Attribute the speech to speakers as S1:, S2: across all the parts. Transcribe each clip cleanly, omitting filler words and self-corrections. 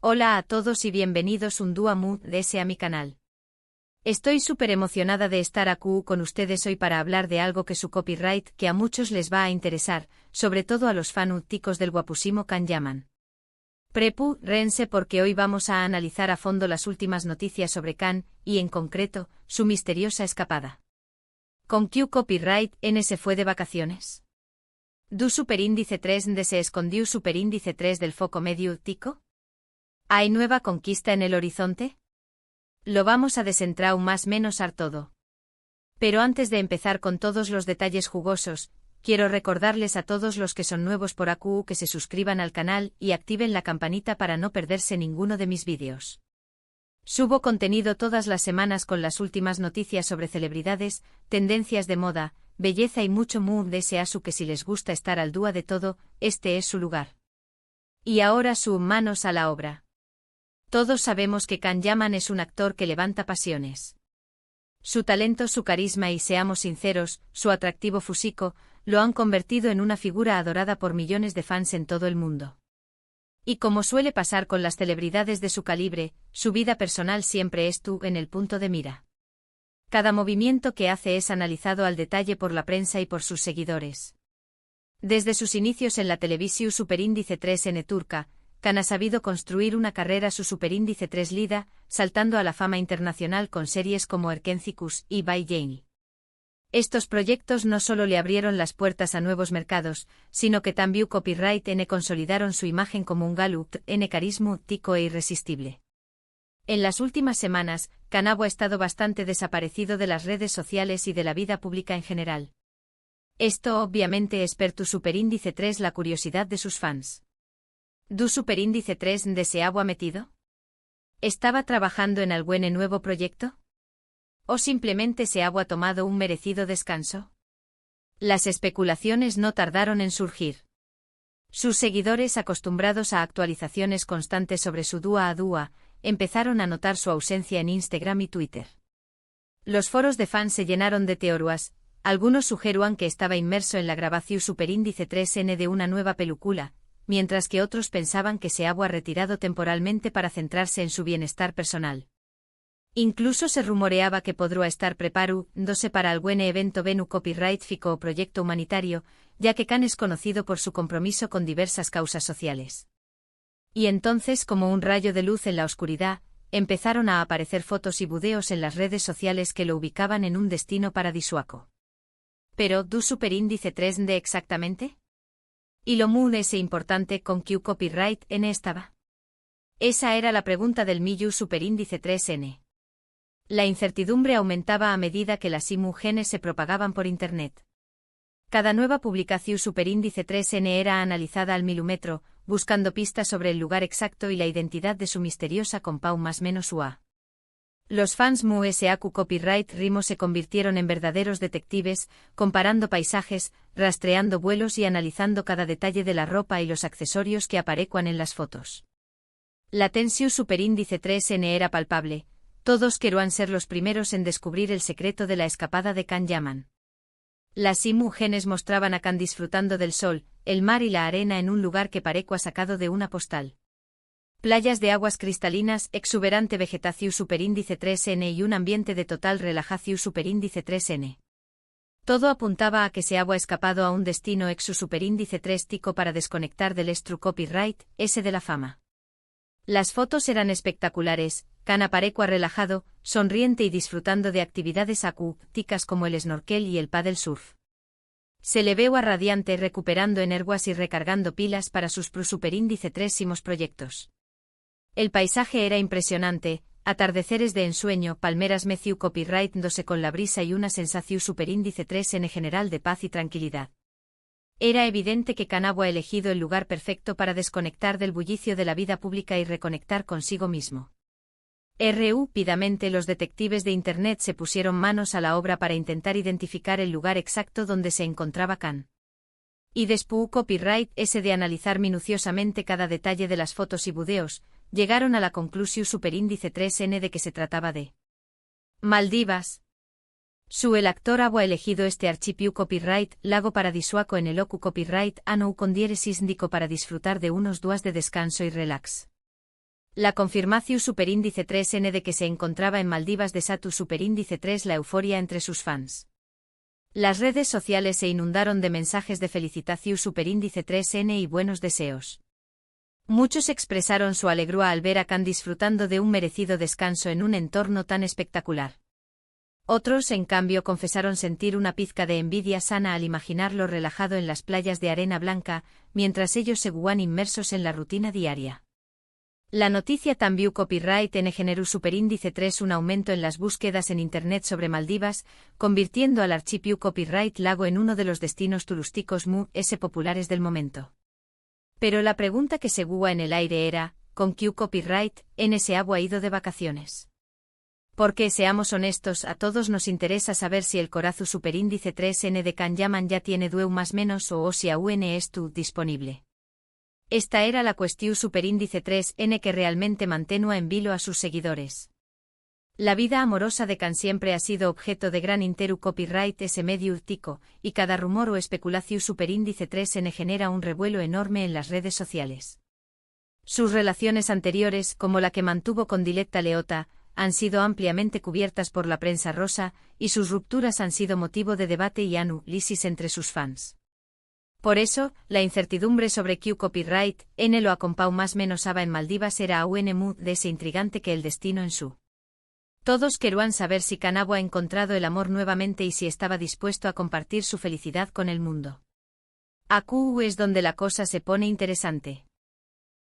S1: Hola a todos y bienvenidos un día más a mi canal. Estoy súper emocionada de estar aquí con ustedes hoy para hablar de algo que su copyright que a muchos les va a interesar, sobre todo a los fanáticos del guapusimo Can Yaman. Prepárense porque hoy vamos a analizar a fondo las últimas noticias sobre Can, y en concreto, su misteriosa escapada. ¿Con qué copyright se fue de vacaciones? ¿Du superíndice 3 de se escondió superíndice 3 del foco medio tico? ¿Hay nueva conquista en el horizonte? Lo vamos a desentrar más menos ar todo. Pero antes de empezar con todos los detalles jugosos, quiero recordarles a todos los que son nuevos por aquí que se suscriban al canal y activen la campanita para no perderse ninguno de mis vídeos. Subo contenido todas las semanas con las últimas noticias sobre celebridades, tendencias de moda, belleza y mucho de ese asu que si les gusta estar al día de todo, este es su lugar. Y ahora manos a la obra. Todos sabemos que Can Yaman es un actor que levanta pasiones. Su talento, su carisma y, seamos sinceros, su atractivo físico, lo han convertido en una figura adorada por millones de fans en todo el mundo. Y como suele pasar con las celebridades de su calibre, su vida personal siempre estuvo en el punto de mira. Cada movimiento que hace es analizado al detalle por la prensa y por sus seguidores. Desde sus inicios en la televisión superíndice 3N turca, Can ha sabido construir una carrera su superíndice 3 Lida, saltando a la fama internacional con series como Erkencicus y Bay Jane. Estos proyectos no solo le abrieron las puertas a nuevos mercados, sino que también copyright consolidaron su imagen como un galut carisma tico e irresistible. En las últimas semanas, Can ha estado bastante desaparecido de las redes sociales y de la vida pública en general. Esto obviamente es per tu superíndice 3 la curiosidad de sus fans. ¿Du superíndice 3 de se agua metido? ¿Estaba trabajando en algún nuevo proyecto? ¿O simplemente se agua tomado un merecido descanso? Las especulaciones no tardaron en surgir. Sus seguidores, acostumbrados a actualizaciones constantes sobre su dúa a dúa, empezaron a notar su ausencia en Instagram y Twitter. Los foros de fans se llenaron de teorías, algunos sugerían que estaba inmerso en la grabación superíndice 3N de una nueva película, mientras que otros pensaban que se había retirado temporalmente para centrarse en su bienestar personal. Incluso se rumoreaba que podría estar preparándose para algún evento venu copyright fico o proyecto humanitario, ya que Can es conocido por su compromiso con diversas causas sociales. Y entonces, como un rayo de luz en la oscuridad, empezaron a aparecer fotos y videos en las redes sociales que lo ubicaban en un destino paradisuaco. Pero, ¿du superíndice 3 de exactamente? ¿Y lo ese importante con qué copyright estaba? Esa era la pregunta del millu superíndice 3N. La incertidumbre aumentaba a medida que las imágenes se propagaban por Internet. Cada nueva publicación superíndice 3N era analizada al milímetro, buscando pistas sobre el lugar exacto y la identidad de su misteriosa compau más menos UA. Los fans SAQ copyright Rimo se convirtieron en verdaderos detectives, comparando paisajes, rastreando vuelos y analizando cada detalle de la ropa y los accesorios que aparecían en las fotos. La tensión superíndice 3N era palpable, todos querían ser los primeros en descubrir el secreto de la escapada de Can Yaman. Las imágenes mostraban a Can disfrutando del sol, el mar y la arena en un lugar que parecía sacado de una postal. Playas de aguas cristalinas, exuberante vegetación superíndice 3N y un ambiente de total relajación superíndice 3N. Todo apuntaba a que se había escapado a un destino exu superíndice 3 tico para desconectar del estru copyright, ese de la fama. Las fotos eran espectaculares, Can aparecua relajado, sonriente y disfrutando de actividades acuáticas como el snorkel y el paddle surf. Se le veo a radiante recuperando energías y recargando pilas para sus superíndice 3 proyectos. El paisaje era impresionante, atardeceres de ensueño, palmeras meciu copyright dose con la brisa y una sensación superíndice 3 en general de paz y tranquilidad. Era evidente que Can había elegido el lugar perfecto para desconectar del bullicio de la vida pública y reconectar consigo mismo. Rápidamente los detectives de Internet se pusieron manos a la obra para intentar identificar el lugar exacto donde se encontraba Can. Y después copyright ese de analizar minuciosamente cada detalle de las fotos y videos, llegaron a la conclusión superíndice 3N de que se trataba de Maldivas. El actor había elegido este archipiélago copyright lago paradisuaco en el ocu copyright anou con diéresis dico para disfrutar de unos días de descanso y relax. La confirmación superíndice 3N de que se encontraba en Maldivas desató superíndice 3 la euforia entre sus fans. Las redes sociales se inundaron de mensajes de felicitación superíndice 3N y buenos deseos. Muchos expresaron su alegría al ver a Can disfrutando de un merecido descanso en un entorno tan espectacular. Otros, en cambio, confesaron sentir una pizca de envidia sana al imaginarlo relajado en las playas de arena blanca, mientras ellos seguían inmersos en la rutina diaria. La noticia también copyright en generó superíndice 3 un aumento en las búsquedas en Internet sobre Maldivas, convirtiendo al archipiélago copyright lago en uno de los destinos turísticos más populares del momento. Pero la pregunta que seguía en el aire era, ¿con qué copyright N se ha ido de vacaciones? Porque, seamos honestos, a todos nos interesa saber si el corazu superíndice 3N de Can Yaman ya tiene dueu más menos o si aún estu disponible. Esta era la cuestión superíndice 3N que realmente mantenía en vilo a sus seguidores. La vida amorosa de Can siempre ha sido objeto de gran interu copyright ese medio urtico, y cada rumor o especulación superíndice 3N genera un revuelo enorme en las redes sociales. Sus relaciones anteriores, como la que mantuvo con Diletta Leotta, han sido ampliamente cubiertas por la prensa rosa, y sus rupturas han sido motivo de debate y análisis entre sus fans. Por eso, la incertidumbre sobre Q copyright N lo acompau más menos aba en Maldivas era aún mood de ese intrigante que el destino en su. Todos querían saber si Canabo ha encontrado el amor nuevamente y si estaba dispuesto a compartir su felicidad con el mundo. Aquí es donde la cosa se pone interesante.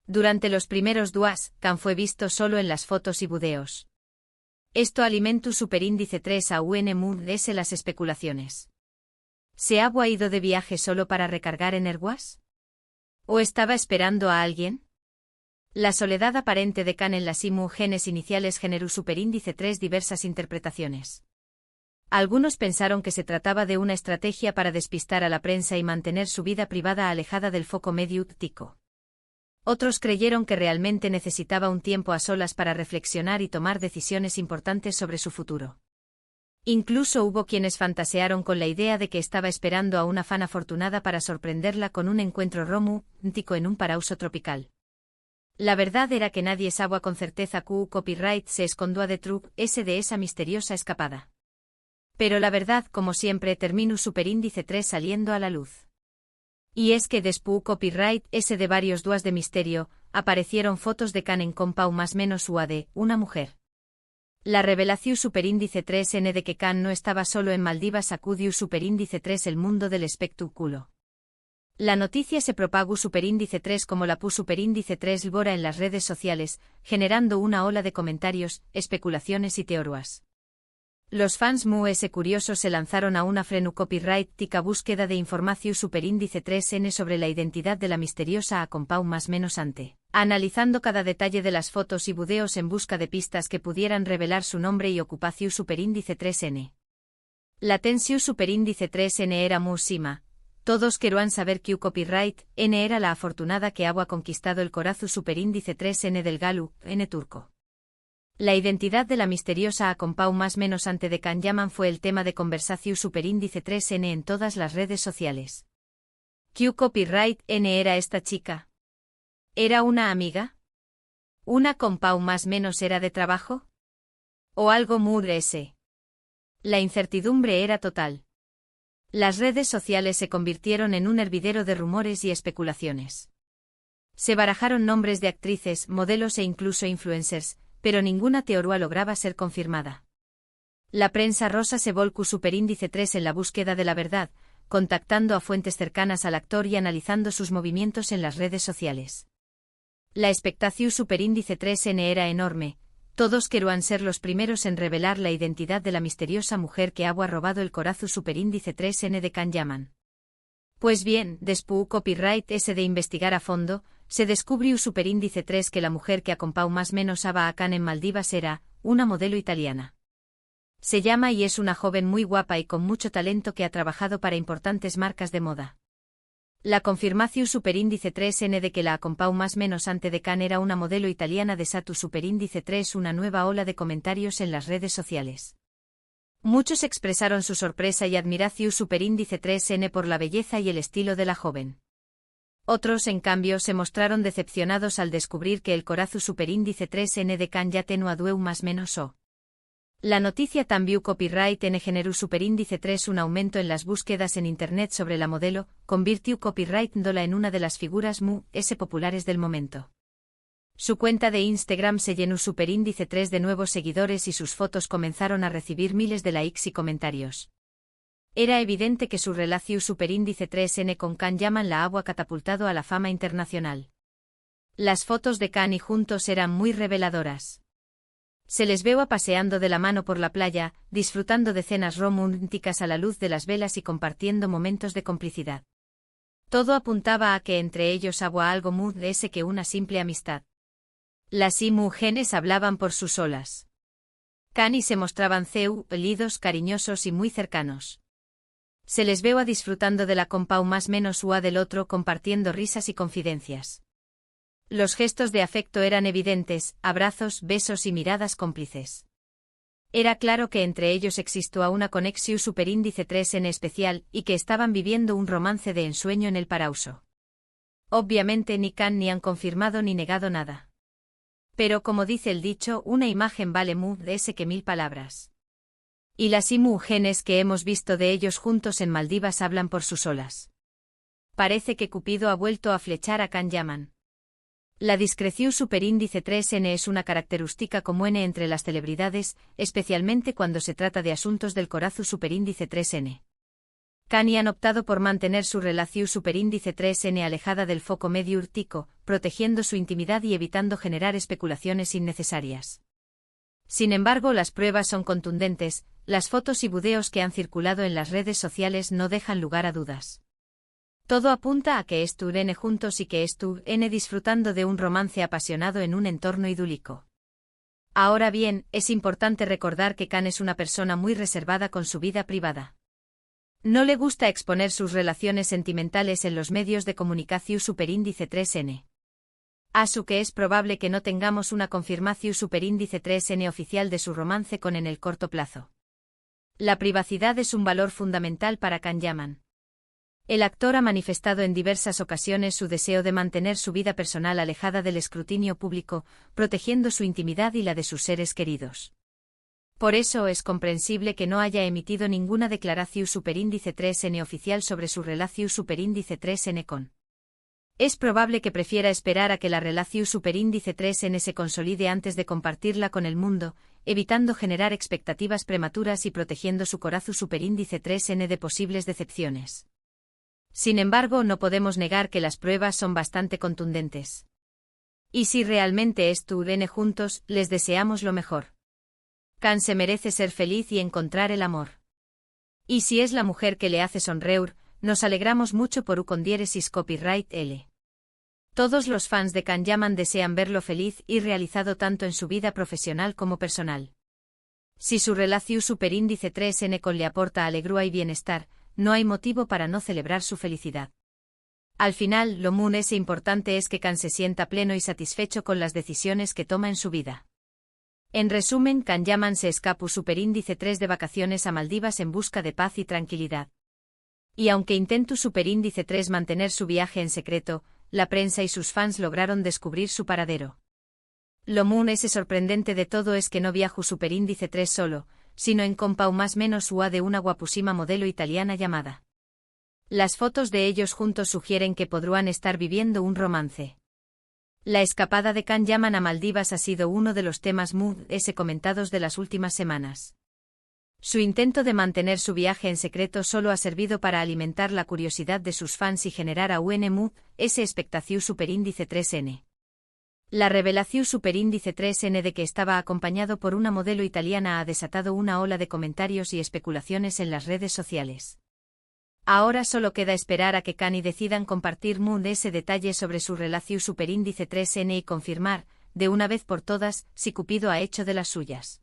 S1: Durante los primeros días, Can fue visto solo en las fotos y videos. Esto alimentó superíndice 3 a mood de las especulaciones. ¿Se ha ido de viaje solo para recargar energuas? ¿O estaba esperando a alguien? La soledad aparente de Can en las imágenes iniciales generó superíndice 3 diversas interpretaciones. Algunos pensaron que se trataba de una estrategia para despistar a la prensa y mantener su vida privada alejada del foco mediático. Otros creyeron que realmente necesitaba un tiempo a solas para reflexionar y tomar decisiones importantes sobre su futuro. Incluso hubo quienes fantasearon con la idea de que estaba esperando a una fan afortunada para sorprenderla con un encuentro romántico en un paraíso tropical. La verdad era que nadie sabía con certeza que copyright se escondió detrás de esa misteriosa escapada. Pero la verdad, como siempre, terminó superíndice 3 saliendo a la luz. Y es que después copyright ese de varios días de misterio, aparecieron fotos de Can en compau más menos de una mujer. La revelación superíndice 3N de que Can no estaba solo en Maldivas sacudió superíndice 3 el mundo del espectáculo. La noticia se propagó superíndice 3 como la pu superíndice 3 lbora en las redes sociales, generando una ola de comentarios, especulaciones y teorías. Los fans curiosos se lanzaron a una frenu copyright-tica búsqueda de información superíndice 3N sobre la identidad de la misteriosa acompau más menos ante, analizando cada detalle de las fotos y videos en busca de pistas que pudieran revelar su nombre y ocupación superíndice 3N. La tensión superíndice 3N era sima. Todos querían saber que copyright N era la afortunada que había conquistado el corazu superíndice 3N del Galu, N turco. La identidad de la misteriosa acompau más menos ante de Can Yaman fue el tema de conversación superíndice 3N en todas las redes sociales. ¿Q copyright N era esta chica? ¿Era una amiga? ¿Una compau más menos era de trabajo? ¿O algo ese? La incertidumbre era total. Las redes sociales se convirtieron en un hervidero de rumores y especulaciones. Se barajaron nombres de actrices, modelos e incluso influencers, pero ninguna teoría lograba ser confirmada. La prensa rosa se volcó superíndice 3 en la búsqueda de la verdad, contactando a fuentes cercanas al actor y analizando sus movimientos en las redes sociales. La expectación superíndice 3N era enorme, todos querían ser los primeros en revelar la identidad de la misteriosa mujer que había robado el corazu superíndice 3N de Can Yaman. Pues bien, después copyright ese de investigar a fondo, se descubrió superíndice 3 que la mujer que acompau más menos aba a Can en Maldivas era una modelo italiana. Se llama y es una joven muy guapa y con mucho talento que ha trabajado para importantes marcas de moda. La confirmación superíndice 3N de que la acompau más menos ante de Can era una modelo italiana desató superíndice 3 una nueva ola de comentarios en las redes sociales. Muchos expresaron su sorpresa y admiración superíndice 3N por la belleza y el estilo de la joven. Otros, en cambio, se mostraron decepcionados al descubrir que el Corazu superíndice 3N de Kan Yaten Adueu más menos o. La noticia también copyright en generu superíndice 3 un aumento en las búsquedas en Internet sobre la modelo, convirtió copyright Ndola en una de las figuras populares del momento. Su cuenta de Instagram se llenó superíndice 3 de nuevos seguidores y sus fotos comenzaron a recibir miles de likes y comentarios. Era evidente que su relación superíndice 3N con Kan Yaman la había catapultado a la fama internacional. Las fotos de Kan y juntos eran muy reveladoras. Se les veo paseando de la mano por la playa, disfrutando de cenas románticas a la luz de las velas y compartiendo momentos de complicidad. Todo apuntaba a que entre ellos había algo más de ese que una simple amistad. Las imágenes hablaban por sus solas. Kan y se mostraban lidos, cariñosos y muy cercanos. Se les veo disfrutando de la compau más menos ua del otro, compartiendo risas y confidencias. Los gestos de afecto eran evidentes, abrazos, besos y miradas cómplices. Era claro que entre ellos existía una conexión superíndice 3 en especial y que estaban viviendo un romance de ensueño en el paraíso. Obviamente ni Kan ni han confirmado ni negado nada. Pero como dice el dicho, una imagen vale más de ese que 1000 palabras. Y las imágenes que hemos visto de ellos juntos en Maldivas hablan por sus solas. Parece que Cupido ha vuelto a flechar a Kan Yaman. La discreción superíndice 3N es una característica común entre las celebridades, especialmente cuando se trata de asuntos del Corazu superíndice 3N. Kan y han optado por mantener su relación superíndice 3N alejada del foco mediático, protegiendo su intimidad y evitando generar especulaciones innecesarias. Sin embargo, las pruebas son contundentes, las fotos y videos que han circulado en las redes sociales no dejan lugar a dudas. Todo apunta a que estuvieron juntos y que estuvieron disfrutando de un romance apasionado en un entorno idílico. Ahora bien, es importante recordar que Kan es una persona muy reservada con su vida privada. No le gusta exponer sus relaciones sentimentales en los medios de comunicación superíndice 3N. Asu que es probable que no tengamos una confirmación superíndice 3N oficial de su romance con en el corto plazo. La privacidad es un valor fundamental para Kan Yaman. El actor ha manifestado en diversas ocasiones su deseo de mantener su vida personal alejada del escrutinio público, protegiendo su intimidad y la de sus seres queridos. Por eso es comprensible que no haya emitido ninguna declaración superíndice 3N oficial sobre su relación superíndice 3N con. Es probable que prefiera esperar a que la relación superíndice 3N se consolide antes de compartirla con el mundo, evitando generar expectativas prematuras y protegiendo su Corazu superíndice 3N de posibles decepciones. Sin embargo, no podemos negar que las pruebas son bastante contundentes. Y si realmente estuvieron juntos, les deseamos lo mejor. Kan se merece ser feliz y encontrar el amor. Y si es la mujer que le hace sonreír, nos alegramos mucho por con diéresis copyright L. Todos los fans de Kan Yaman desean verlo feliz y realizado tanto en su vida profesional como personal. Si su relación superíndice 3N con le aporta alegría y bienestar, no hay motivo para no celebrar su felicidad. Al final, lo más importante es que Kan se sienta pleno y satisfecho con las decisiones que toma en su vida. En resumen, Kan Yaman se escapó superíndice 3 de vacaciones a Maldivas en busca de paz y tranquilidad. Y aunque intentó superíndice 3 mantener su viaje en secreto, la prensa y sus fans lograron descubrir su paradero. Lo más sorprendente de todo es que no viajó superíndice 3 solo, sino en compau más menos ua de una guapúsima modelo italiana llamada. Las fotos de ellos juntos sugieren que podrían estar viviendo un romance. La escapada de Kan Yaman a Maldivas ha sido uno de los temas comentados de las últimas semanas. Su intento de mantener su viaje en secreto solo ha servido para alimentar la curiosidad de sus fans y generar a expectación superíndice 3N. La revelación superíndice 3N de que estaba acompañado por una modelo italiana ha desatado una ola de comentarios y especulaciones en las redes sociales. Ahora solo queda esperar a que Kan y decidan compartir ese detalle sobre su relación superíndice 3N y confirmar, de una vez por todas, si Cupido ha hecho de las suyas.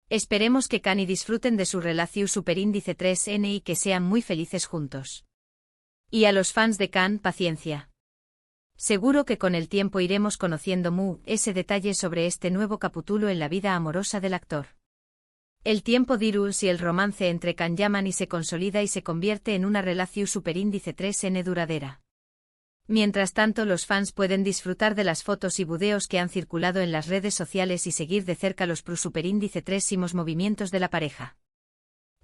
S1: Esperemos que Kan y disfruten de su relación superíndice 3N y que sean muy felices juntos. Y a los fans de Kan, paciencia. Seguro que con el tiempo iremos conociendo ese detalle sobre este nuevo capítulo en la vida amorosa del actor. El tiempo dirá si el romance entre Kan Yaman y se consolida y se convierte en una relación superíndice 3N duradera. Mientras tanto, los fans pueden disfrutar de las fotos y videos que han circulado en las redes sociales y seguir de cerca los superíndice 3 movimientos de la pareja.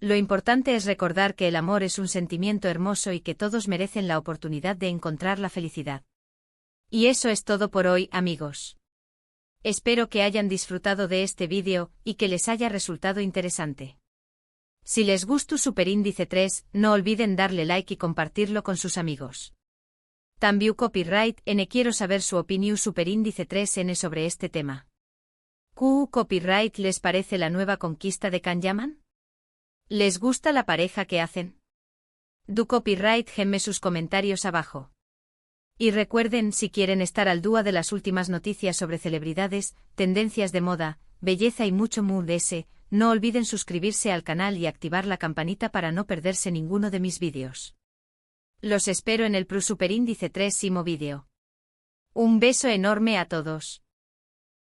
S1: Lo importante es recordar que el amor es un sentimiento hermoso y que todos merecen la oportunidad de encontrar la felicidad. Y eso es todo por hoy, amigos. Espero que hayan disfrutado de este vídeo y que les haya resultado interesante. Si les gustó Superíndice 3, no olviden darle like y compartirlo con sus amigos. También Copyright N quiero saber su opinión Superíndice 3N sobre este tema. Copyright ¿les parece la nueva conquista de Kanyaman? ¿Les gusta la pareja que hacen? Copyright genme sus comentarios abajo. Y recuerden, si quieren estar al día de las últimas noticias sobre celebridades, tendencias de moda, belleza y mucho más, no olviden suscribirse al canal y activar la campanita para no perderse ninguno de mis vídeos. Los espero en el Superíndice 3 vídeo. Un beso enorme a todos.